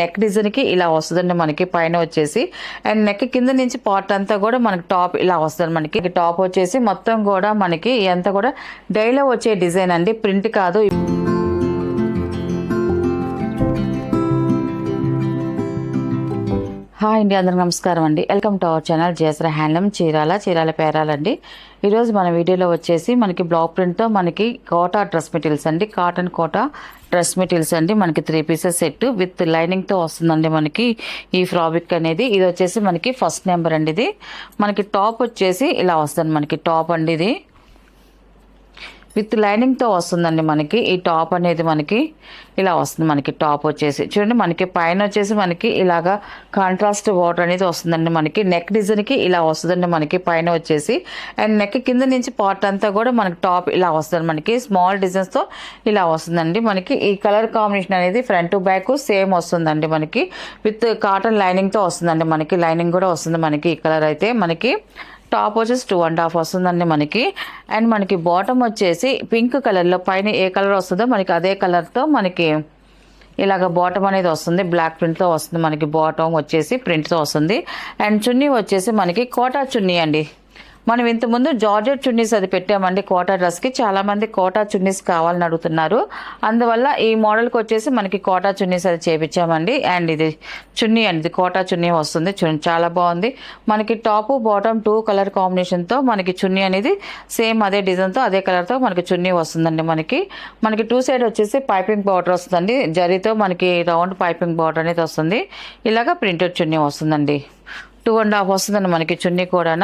Neck డిజైన్కి ఇలా వస్తుందండి మనకి పైన వచ్చేసి. అండ్ నెక్ కింద నుంచి పార్ట్ అంతా కూడా మనకి టాప్ ఇలా వస్తుంది. మనకి టాప్ వచ్చేసి మొత్తం కూడా మనకి ఇదంతా కూడా డైలో వచ్చే డిజైన్ అండి, ప్రింట్ కాదు. హాయ్ అండి, అందరికి నమస్కారం అండి. వెల్కమ్ టు అవర్ ఛానల్ జేసరా హ్యాండ్లూమ్ చీరాల పేరాలండి. ఈరోజు మన వీడియోలో వచ్చేసి మనకి బ్లాక్ ప్రింట్తో మనకి కోటా డ్రెస్ మెటీరియల్స్ అండి, కాటన్ కోటా డ్రెస్ మెటీరియల్స్ అండి. మనకి 3 పీసెస్ సెట్ విత్ లైనింగ్తో వస్తుందండి మనకి ఈ ఫ్రాబ్రిక్ అనేది. ఇది వచ్చేసి మనకి ఫస్ట్ నెంబర్ అండి. ఇది మనకి టాప్ వచ్చేసి ఇలా వస్తుంది. మనకి టాప్ అండి, ఇది విత్ లైనింగ్తో వస్తుందండి మనకి. ఈ టాప్ అనేది మనకి ఇలా వస్తుంది. మనకి టాప్ వచ్చేసి చూడండి, మనకి పైన వచ్చేసి మనకి ఇలాగా కాంట్రాస్ట్ వాటర్ అనేది వస్తుందండి. మనకి నెక్ డిజైన్కి ఇలా వస్తుందండి మనకి పైన వచ్చేసి. అండ్ నెక్ కింద నుంచి పార్ట్ అంతా కూడా మనకి టాప్ ఇలా వస్తుంది. మనకి స్మాల్ డిజైన్స్తో ఇలా వస్తుందండి. మనకి ఈ కలర్ కాంబినేషన్ అనేది ఫ్రంట్ టు బ్యాక్ సేమ్ వస్తుందండి మనకి. విత్ కాటన్ లైనింగ్తో వస్తుందండి మనకి. లైనింగ్ కూడా వస్తుంది మనకి. ఈ కలర్ అయితే మనకి టాప్ వచ్చేసి 2.5 వస్తుందండి మనకి. అండ్ మనకి బాటమ్ వచ్చేసి పింక్ కలర్లో పైన ఏ కలర్ వస్తుందో మనకి అదే కలర్తో మనకి ఇలాగ బాటమ్ అనేది వస్తుంది. బ్లాక్ ప్రింట్తో వస్తుంది మనకి. బాటమ్ వచ్చేసి ప్రింట్తో వస్తుంది. అండ్ చున్నీ వచ్చేసి మనకి కోటా చున్నీ అండి. మనం ఇంతకుముందు జార్జెట్ చున్నీస్ అది పెట్టామండి కోటా డ్రెస్కి. చాలామంది కోటా చున్నీస్ కావాలని అడుగుతున్నారు. అందువల్ల ఈ మోడల్కి వచ్చేసి మనకి కోటా చున్నీస్ అది చేపించామండి. అండ్ ఇది చున్నీ అండి, ఇది కోటా చున్నీ వస్తుంది. చూడండి చాలా బాగుంది. మనకి టాపు బాటమ్ 2 కలర్ కాంబినేషన్తో మనకి చున్నీ అనేది సేమ్ అదే డిజైన్తో అదే కలర్తో మనకి చున్నీ వస్తుందండి మనకి. 2 సైడ్ వచ్చేసి పైపింగ్ బార్డర్ వస్తుందండి. జరీతో మనకి రౌండ్ పైపింగ్ బార్డర్ అనేది వస్తుంది. ఇలాగ ప్రింటెడ్ చున్నీ వస్తుందండి. 2.5 వస్తుందండి మనకి చున్నీ కూడా.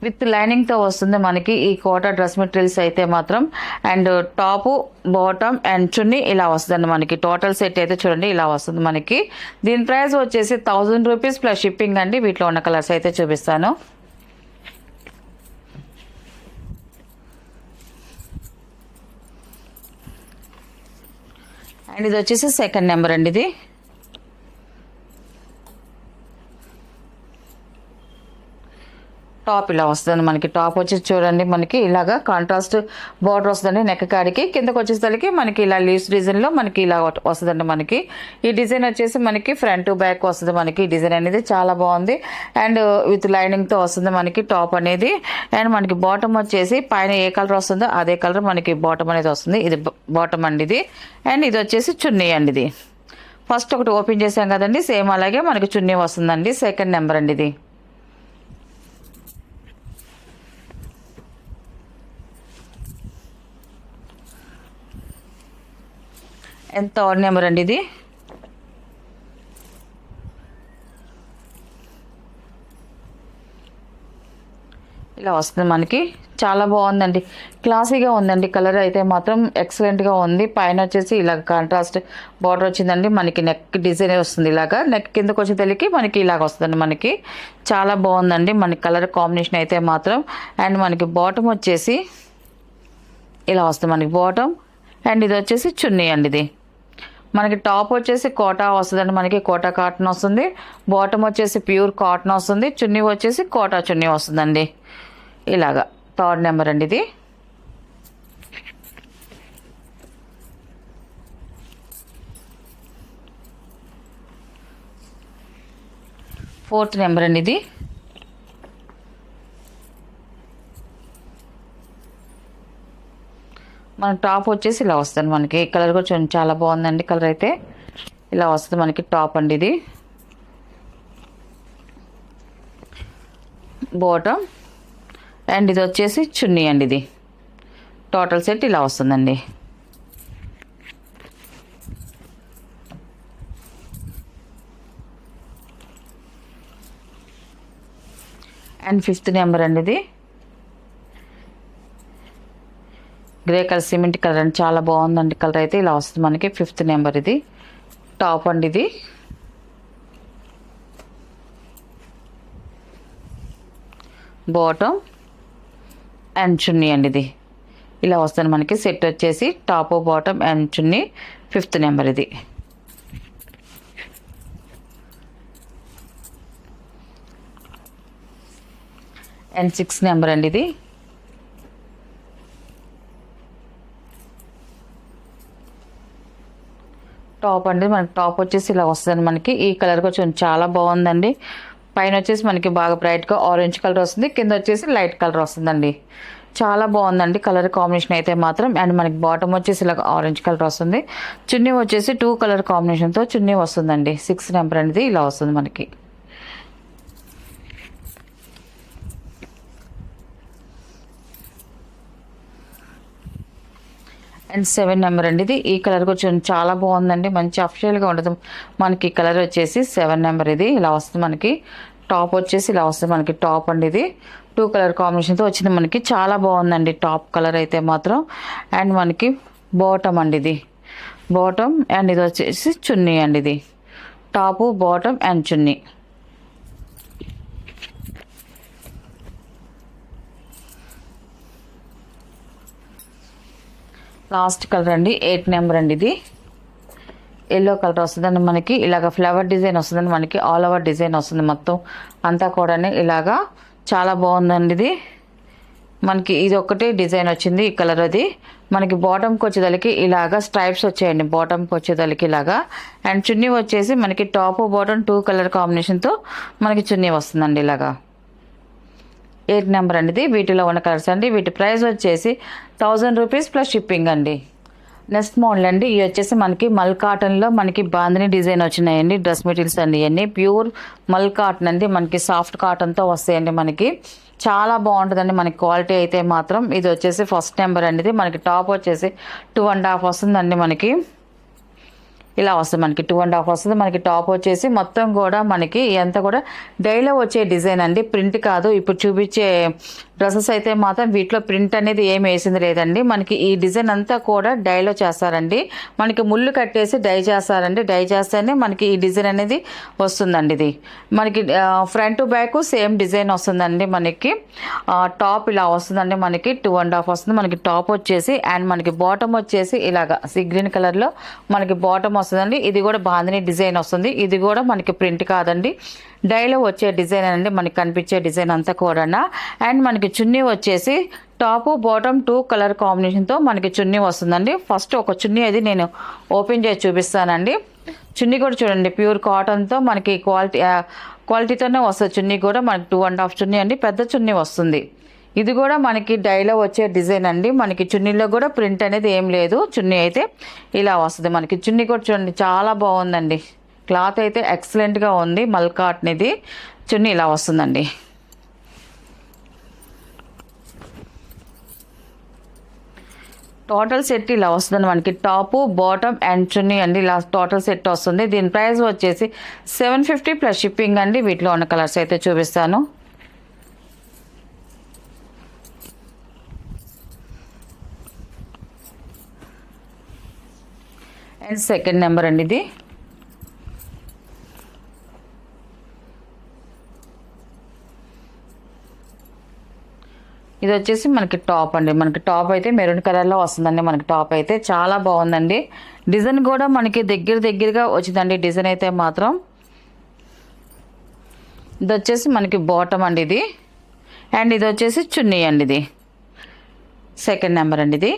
విత్ లైనింగ్తో వస్తుంది మనకి ఈ కోటా డ్రెస్ మెటీరియల్స్ అయితే మాత్రం. అండ్ టాపు బాటమ్ అండ్ చున్నీ ఇలా వస్తుందండి మనకి. టోటల్ సెట్ అయితే చూడండి ఇలా వస్తుంది మనకి. దీని ప్రైస్ వచ్చేసి 1000 రూపీస్ ప్లస్ షిప్పింగ్ అండి. వీటిలో ఉన్న కలర్స్ అయితే చూపిస్తాను. అండ్ ఇది వచ్చేసి సెకండ్ నెంబర్ అండి. ఇది టాప్ ఇలా వస్తుంది మనకి. టాప్ వచ్చేసి చూడండి మనకి ఇలాగా కాంట్రాస్ట్ బార్డర్ వస్తుందండి నెక్ కాడికి. కిందకి వచ్చేసరికి మనకి ఇలా లీవ్స్ డిజైన్లో మనకి ఇలా వస్తుందండి మనకి. ఈ డిజైన్ వచ్చేసి మనకి ఫ్రంట్ టు బ్యాక్ వస్తుంది మనకి. ఈ డిజైన్ అనేది చాలా బాగుంది. అండ్ విత్ లైనింగ్తో వస్తుంది మనకి టాప్ అనేది. అండ్ మనకి బాటమ్ వచ్చేసి పైన ఏ కలర్ వస్తుందో అదే కలర్ మనకి బాటమ్ అనేది వస్తుంది. ఇది బాటమ్ అండి ఇది. అండ్ ఇది వచ్చేసి చున్నీ అండి. ఇది ఫస్ట్ ఒకటి ఓపెన్ చేసాం కదండి, సేమ్ అలాగే మనకి చున్నీ వస్తుందండి. సెకండ్ నెంబర్ అండి ఇది. అండ్ థర్డ్ నెంబర్ అండి. ఇది ఇలా వస్తుంది మనకి. చాలా బాగుందండి, క్లాసీగా ఉందండి. కలర్ అయితే మాత్రం ఎక్సలెంట్గా ఉంది. పైన వచ్చేసి ఇలా కాంట్రాస్ట్ బార్డర్ వచ్చిందండి మనకి. నెక్ డిజైన్ వస్తుంది ఇలాగా. నెక్ కిందకు వచ్చే తెలికి మనకి ఇలాగ వస్తుందండి మనకి. చాలా బాగుందండి మనకి కలర్ కాంబినేషన్ అయితే మాత్రం. అండ్ మనకి బాటమ్ వచ్చేసి ఇలా వస్తుంది మనకి బాటమ్. అండ్ ఇది వచ్చేసి చున్నీ అండి. ఇది మనకి టాప్ వచ్చేసి కోటా వస్తుందండి మనకి. కోటా కాటన్ వస్తుంది. బాటమ్ వచ్చేసి ప్యూర్ కాటన్ వస్తుంది. చున్నీ వచ్చేసి కోటా చున్నీ వస్తుందండి ఇలాగా. థర్డ్ నెంబర్ అండి. ఇది ఫోర్త్ నెంబర్ అండి. ఇది మన టాప్ వచ్చేసి ఇలా వస్తుంది మనకి. కలర్ కూడా చూడండి చాలా బాగుందండి. కలర్ అయితే ఇలా వస్తుంది మనకి టాప్ అండి. ఇది బాటమ్ అండ్ ఇది వచ్చేసి చున్నీ అండి. ఇది టోటల్ సెట్ ఇలా వస్తుందండి. అండ్ ఫిఫ్త్ నెంబర్ అండి. ఇది గ్రే కలర్ సిమెంట్ కలర్ అండి. చాలా బాగుందండి కలర్ అయితే ఇలా వస్తుంది మనకి. ఫిఫ్త్ నెంబర్ ఇది టాప్ అండి. ఇది బాటమ్ అండ్ చున్నీ అండి. ఇది ఇలా వస్తుంది మనకి. సెట్ వచ్చేసి top bottom and chunni. Fifth number ఇది. అండ్ 6 నెంబర్ అండి ఇది. టాప్ అండి మనకి టాప్ వచ్చేసి ఇలా వస్తుంది మనకి. ఈ కలర్ కొంచెం చాలా బాగుందండి. పైన వచ్చేసి మనకి బాగా బ్రైట్గా ఆరెంజ్ కలర్ వస్తుంది, కింద వచ్చేసి లైట్ కలర్ వస్తుందండి. చాలా బాగుందండి కలర్ కాంబినేషన్ అయితే మాత్రం. అండ్ మనకి బాటమ్ వచ్చేసి ఇలా ఆరెంజ్ కలర్ వస్తుంది. చున్నీ వచ్చేసి 2 కలర్ కాంబినేషన్తో చున్నీ వస్తుందండి. 6 నెంబర్ అనేది ఇలా వస్తుంది మనకి. అండ్ 7 నెంబర్ అండి ఇది. ఈ కలర్ కొంచెం చాలా బాగుందండి, మంచి అఫిషియల్గా ఉండదు మనకి. కలర్ వచ్చేసి 7 నెంబర్ ఇది ఇలా వస్తుంది మనకి. టాప్ వచ్చేసి ఇలా వస్తుంది మనకి. టాప్ అండి ఇది 2 కలర్ కాంబినేషన్తో వచ్చింది మనకి. చాలా బాగుందండి టాప్ కలర్ అయితే మాత్రం. అండ్ మనకి బాటమ్ అండి ఇది. బాటమ్ అండ్ ఇది వచ్చేసి చున్నీ అండి ఇది. Top bottom and chunni. Last colour అండి 8 నెంబర్ అండి ఇది. ఎల్లో కలర్ వస్తుందండి మనకి. ఇలాగ ఫ్లవర్ డిజైన్ వస్తుందండి మనకి. ఆల్ ఓవర్ డిజైన్ వస్తుంది మొత్తం అంతా కూడా ఇలాగా. చాలా బాగుందండి ఇది మనకి. ఇది ఒకటే డిజైన్ వచ్చింది ఈ కలర్. అది మనకి బాటమ్కి వచ్చేదానికి ఇలాగా స్ట్రైప్స్ వచ్చాయండి, బాటమ్కి వచ్చేదానికి ఇలాగా. అండ్ చున్నీ వచ్చేసి మనకి టాప్ బాటమ్ 2 కలర్ కాంబినేషన్తో మనకి చున్నీ వస్తుందండి ఇలాగా. 8 నెంబర్ అండి ఇది. వీటిలో ఉన్న కలర్స్ అండి. వీటి ప్రైస్ వచ్చేసి 1000 రూపీస్ ప్లస్ షిప్పింగ్ అండి. నెక్స్ట్ మోడల్ అండి. ఇవి వచ్చేసి మనకి మల్ కాటన్లో మనకి బాందిని డిజైన్ వచ్చినాయండి డ్రెస్ మెటీరియల్స్ అండి. ఇవన్నీ ప్యూర్ మల్ కాటన్ అండి మనకి. సాఫ్ట్ కాటన్తో వస్తాయండి మనకి. చాలా బాగుంటుందండి మనకి క్వాలిటీ అయితే మాత్రం. ఇది వచ్చేసి ఫస్ట్ నెంబర్ అండి ఇది. మనకి టాప్ వచ్చేసి 2.5 వస్తుందండి మనకి. ఇలా వస్తుంది మనకి. 2.5 వస్తుంది మనకి. టాప్ వచ్చేసి మొత్తం కూడా మనకి ఎంత కూడా డైలో వచ్చే డిజైన్ అండి, ప్రింట్ కాదు. ఇప్పుడు చూపించే డ్రెస్సెస్ అయితే మాత్రం వీటిలో ప్రింట్ అనేది ఏమి వేసింది లేదండి మనకి. ఈ డిజైన్ అంతా కూడా డైలో చేస్తారండి మనకి. ముళ్ళు కట్టేసి డై చేస్తారండి. డై చేస్తేనే మనకి ఈ డిజైన్ అనేది వస్తుందండి. ఇది మనకి front to back same design వస్తుందండి మనకి. టాప్ ఇలా వస్తుందండి మనకి. 2.5 వస్తుంది మనకి టాప్ వచ్చేసి. అండ్ మనకి బాటమ్ వచ్చేసి ఇలాగా గ్రీన్ కలర్లో మనకి బాటమ్ వస్తుందండి. ఇది కూడా బాందిని డిజైన్ వస్తుంది. ఇది కూడా మనకి ప్రింట్ కాదండి, డైలో వచ్చే డిజైన్ అండి మనకి. కనిపించే డిజైన్ అంతా కూడా. అండ్ మనకి చున్నీ వచ్చేసి టాప్ బాటమ్ 2 కలర్ కాంబినేషన్తో మనకి చున్నీ వస్తుందండి. ఫస్ట్ ఒక చున్నీ అది నేను ఓపెన్ చేసి చూపిస్తానండి. చున్నీ కూడా చూడండి ప్యూర్ కాటన్తో మనకి క్వాలిటీతోనే వస్తుంది. చున్నీ కూడా మనకి 2.5 చున్నీ అండి, పెద్ద చున్నీ వస్తుంది. ఇది కూడా మనకి డైలో వచ్చే డిజైన్ అండి మనకి. చున్నీలో కూడా ప్రింట్ అనేది ఏం లేదు. చున్నీ అయితే ఇలా వస్తుంది మనకి. చున్నీ కూడా చూడండి చాలా బాగుందండి. క్లాత్ అయితే ఎక్సలెంట్గా ఉంది. మల్ కాటన్ ఇది. చున్నీ ఇలా వస్తుందండి. టోటల్ సెట్ ఇలా వస్తుందండి మనకి. టాపు బాటమ్ అండ్ చున్నీ అండి ఇలా టోటల్ సెట్ వస్తుంది. దీని ప్రైస్ వచ్చేసి 750 ప్లస్ షిప్పింగ్ అండి. వీటిలో ఉన్న కలర్స్ అయితే చూపిస్తాను. అండ్ సెకండ్ నెంబర్ అండి ఇది. ఇది వచ్చేసి మనకి టాప్ అండి. మనకి టాప్ అయితే మెరూన్ కలర్లో వస్తుందండి మనకి. టాప్ అయితే చాలా బాగుందండి. డిజైన్ కూడా మనకి దగ్గరగా వచ్చిందండి డిజైన్ అయితే మాత్రం. ఇది వచ్చేసి మనకి బాటమ్ అండి ఇది. అండ్ ఇది వచ్చేసి చున్నీ అండి ఇది. సెకండ్ నెంబర్ అండి ఇది.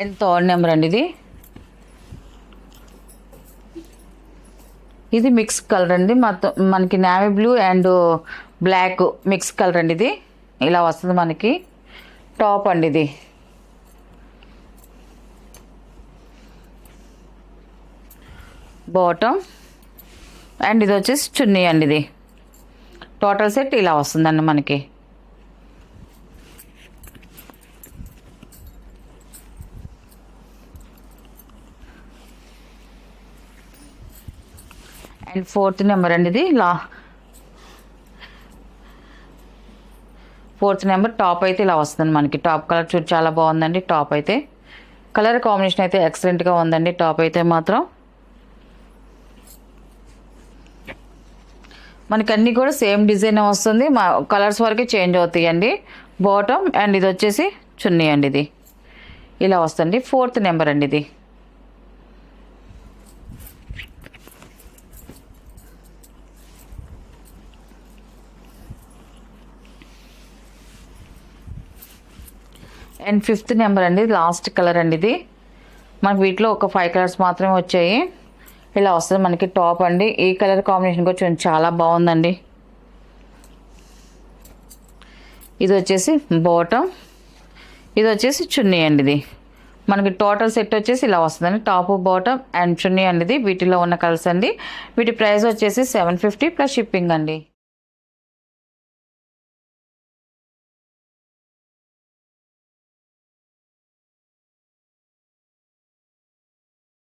అండ్ థర్డ్ నెంబర్ అండి ఇది. ఇది మిక్స్ కలర్ అండి మొత్తం మనకి. Navy blue and black mix colour అండి ఇది. ఇలా వస్తుంది మనకి. టాప్ అండి ఇది. బాటమ్ అండ్ ఇది వచ్చేసి చున్నీ అండి ఇది. టోటల్ సెట్ ఇలా వస్తుందండి మనకి. అండ్ ఫోర్త్ నెంబర్ అండి ఇది. ఫోర్త్ నెంబర్ టాప్ అయితే ఇలా వస్తుంది మనకి. టాప్ కలర్ చూడు చాలా బాగుందండి. టాప్ అయితే కలర్ కాంబినేషన్ అయితే ఎక్సలెంట్గా ఉందండి. టాప్ అయితే మాత్రం మనకి అన్నీ కూడా సేమ్ డిజైన్ వస్తుంది. మా కలర్స్ వరకు చేంజ్ అవుతాయండి. బాటమ్ అండ్ ఇది వచ్చేసి చున్నీ అండి ఇది. ఇలా వస్తుంది. ఫోర్త్ నెంబర్ అండి ఇది. అండ్ 5th నెంబర్ అండి, లాస్ట్ కలర్ అండి ఇది. మనకి వీటిలో ఒక 5 కలర్స్ మాత్రమే వచ్చాయి. ఇలా వస్తుంది మనకి టాప్ అండి. ఈ కలర్ కాంబినేషన్ కూడా చూడండి చాలా బాగుందండి. ఇది వచ్చేసి బాటమ్, ఇది వచ్చేసి చున్నీ అండి. ఇది మనకి టోటల్ సెట్ వచ్చేసి ఇలా వస్తుందండి. టాప్, బాటమ్ అండ్ చున్నీ అండి. ఇది వీటిలో ఉన్న కలర్స్ అండి. వీటి ప్రైస్ వచ్చేసి 750 ప్లస్ షిప్పింగ్ అండి.